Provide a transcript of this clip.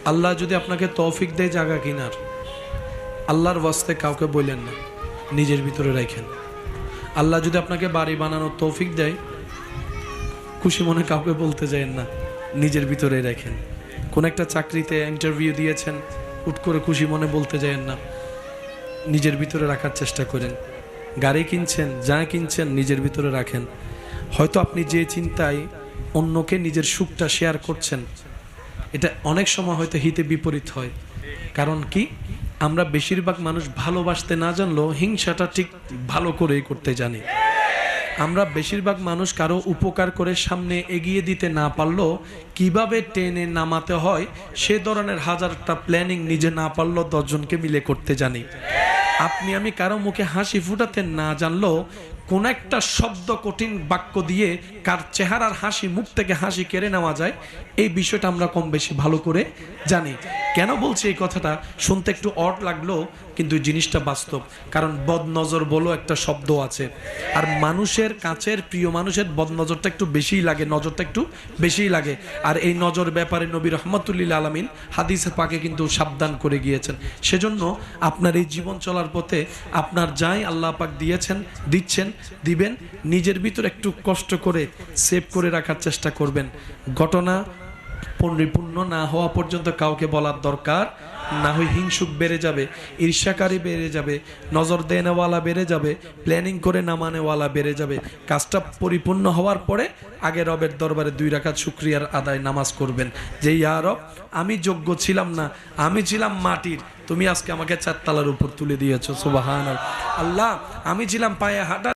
আল্লাহ যদি আপনাকে তৌফিক দেয় জায়গা কিনার, আল্লাহর ওয়াস্তে কাউকে বললেন না, নিজের ভিতরে রাখেন। আল্লাহ যদি আপনাকে বাড়ি বানানোর তৌফিক দেয়, খুশি মনে কাউকে বলতে যায়েন না, নিজের ভিতরে রাখেন। কোন একটা চাকরিতে ইন্টারভিউ দিয়েছেন, হুট করে খুশি মনে বলতে যায়েন না, নিজের ভিতরে রাখার চেষ্টা করেন। গাড়ি কিনছেন, যা কিনছেন নিজের ভিতরে রাখেন। হয়তো আপনি যে চিন্তায় অন্যকে নিজের সুখটা শেয়ার করছেন, এটা অনেক সময় হয়তো হিতে বিপরীত হয়। কারণ কি, আমরা বেশিরভাগ মানুষ ভালোবাসতে না জানলেও হিংসাটা ঠিক ভালো করেই করতে জানি। আমরা বেশিরভাগ মানুষ কারো উপকার করে সামনে এগিয়ে দিতে না পারলেও কিভাবে টেনে নামাতে হয় সে ধরনের হাজারটা প্ল্যানিং নিজে না পারলেও 10 জনকে মিলে করতে জানি। আপনি আমি কারো মুখে হাসি ফুটাতে না জানলেও কোন একটা শব্দ, কঠিন বাক্য দিয়ে কার চেহারার হাসি, মুখ থেকে হাসি কেড়ে নেওয়া যায়, এই বিষয়টা আমরা কম বেশি ভালো করে জানি। কেন বলছি এই কথাটা? শুনতে একটু অড লাগলেও কিন্তু জিনিসটা বাস্তব। কারণ বদনজর বলো একটা শব্দ আছে, আর মানুষের কাছের প্রিয় মানুষের বদনজরটা একটু বেশিই লাগে, নজরটা একটু বেশিই লাগে। আর এই নজর ব্যাপারে নবী রহমতুল্লিল আলামিন হাদিসে পাকে কিন্তু সাবধান করে গিয়েছেন। সেজন্য আপনার এই জীবন চলার পথে আপনার যাই আল্লাহ পাক দিয়েছেন, দিচ্ছেন, দিবেন, নিজের ভিতর একটু কষ্ট করে সেভ করে রাখার চেষ্টা করবেন। ঘটনা পরিপূর্ণ না হওয়া পর্যন্ত কাউকে বলার দরকার না, হয় হিংসুক বেড়ে যাবে, ঈর্ষাকারী বেড়ে যাবে, নজর দেনেওয়ালা বেড়ে যাবে, প্ল্যানিং করে নামানেওয়ালা বেড়ে যাবে। কাজটা পরিপূর্ণ হওয়ার পরে আগে রবের দরবারে 2 রাকাত শুকরিয়ার আদায় নামাজ করবেন, যে ইয়া রব, আমি যোগ্য ছিলাম না, আমি ছিলাম মাটির, তুমি আজকে আমাকে 4 তলার উপর তুলে দিয়েছো, সুবহানাল্লাহ। আল্লাহ, আমি ছিলাম পায়ে হাঁটা